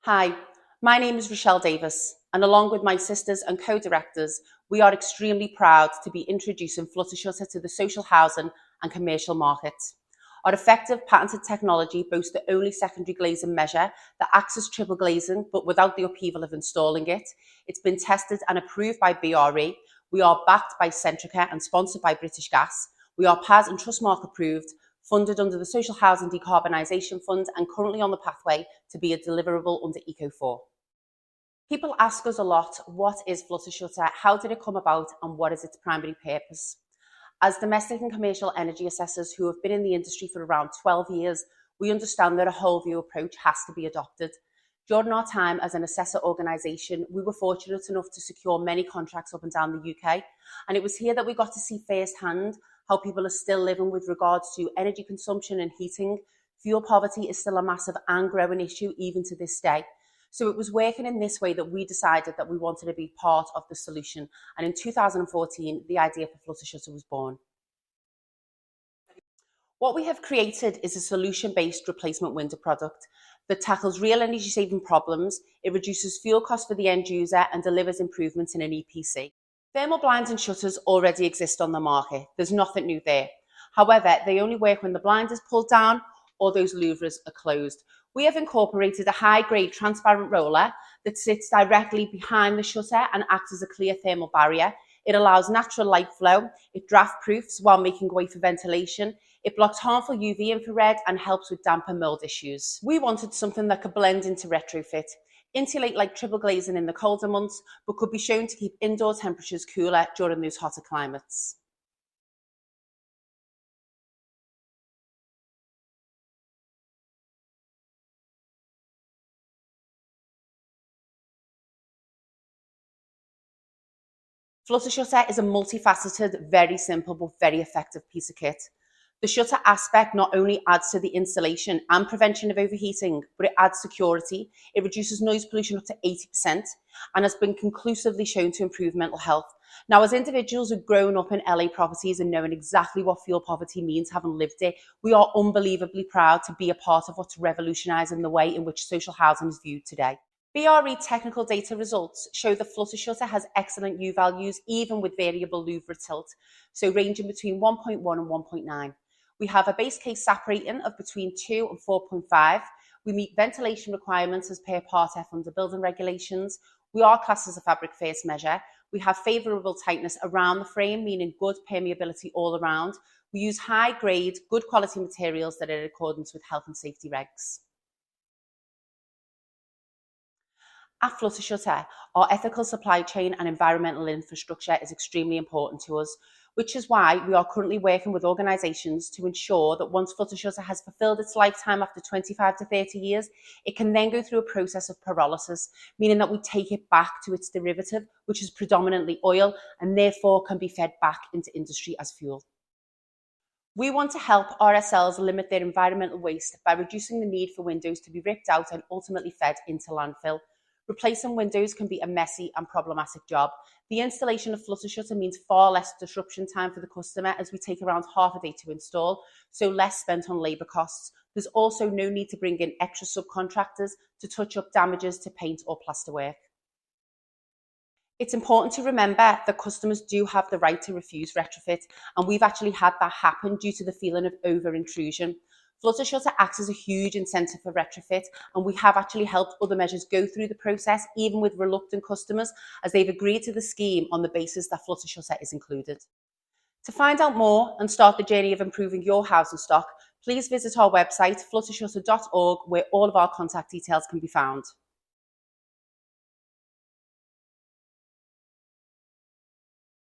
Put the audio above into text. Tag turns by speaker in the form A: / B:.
A: Hi, my name is Rochelle Davis, and along with my sisters and co-directors, we are extremely proud to be introducing Flutter Shutter to the social housing and commercial markets. Our effective patented technology boasts the only secondary glazing measure that acts as triple glazing, but without the upheaval of installing it. It's been tested and approved by BRE. We are backed by Centrica and sponsored by British Gas. We are PAS and Trustmark approved, funded under the Social Housing Decarbonisation Fund, and currently on the pathway to be a deliverable under Eco4. People ask us a lot, what is Flutter Shutter, how did it come about, and what is its primary purpose? As domestic and commercial energy assessors who have been in the industry for around 12 years, we understand that a whole view approach has to be adopted. During our time as an assessor organisation, we were fortunate enough to secure many contracts up and down the UK, and it was here that we got to see firsthand how people are still living with regards to energy consumption and heating. Fuel poverty is still a massive and growing issue even to this day. So it was working in this way that we decided that we wanted to be part of the solution. And in 2014, the idea for Flutter Shutter was born. What we have created is a solution-based replacement window product that tackles real energy-saving problems, it reduces fuel costs for the end user and delivers improvements in an EPC. Thermal blinds and shutters already exist on the market. There's nothing new there. However, they only work when the blind is pulled down or those louvres are closed. We have incorporated a high-grade transparent roller that sits directly behind the shutter and acts as a clear thermal barrier. It allows natural light flow, it draft-proofs while making way for ventilation, it blocks harmful UV infrared and helps with damp and mold issues. We wanted something that could blend into retrofit, insulate like triple glazing in the colder months, but could be shown to keep indoor temperatures cooler during those hotter climates. Flutter Shutter is a multifaceted, very simple but very effective piece of kit. The shutter aspect not only adds to the insulation and prevention of overheating, but it adds security. It reduces noise pollution up to 80% and has been conclusively shown to improve mental health. Now, as individuals who've grown up in LA properties and knowing exactly what fuel poverty means, having lived it, we are unbelievably proud to be a part of what's revolutionising the way in which social housing is viewed today. BRE technical data results show the Flutter Shutter has excellent U values, even with variable louvre tilt, so ranging between 1.1 and 1.9. We have a base case SAP rating of between 2 and 4.5. We meet ventilation requirements as per Part F under building regulations. We are classed as a fabric first measure. We have favourable tightness around the frame, meaning good permeability all around. We use high grade, good quality materials that are in accordance with health and safety regs. At Flutter Shutter, our ethical supply chain and environmental infrastructure is extremely important to us, which is why we are currently working with organisations to ensure that once Flutter Shutter has fulfilled its lifetime after 25 to 30 years, it can then go through a process of pyrolysis, meaning that we take it back to its derivative, which is predominantly oil, and therefore can be fed back into industry as fuel. We want to help RSLs limit their environmental waste by reducing the need for windows to be ripped out and ultimately fed into landfill. Replacing windows can be a messy and problematic job. The installation of Flutter Shutter means far less disruption time for the customer, as we take around half a day to install, so less spent on labour costs. There's also no need to bring in extra subcontractors to touch up damages to paint or plasterwork. It's important to remember that customers do have the right to refuse retrofit, and we've actually had that happen due to the feeling of over-intrusion. Flutter Shutter acts as a huge incentive for retrofit, and we have actually helped other measures go through the process, even with reluctant customers, as they've agreed to the scheme on the basis that Flutter Shutter is included. To find out more and start the journey of improving your housing stock, please visit our website, fluttershutter.org, where all of our contact details can be found.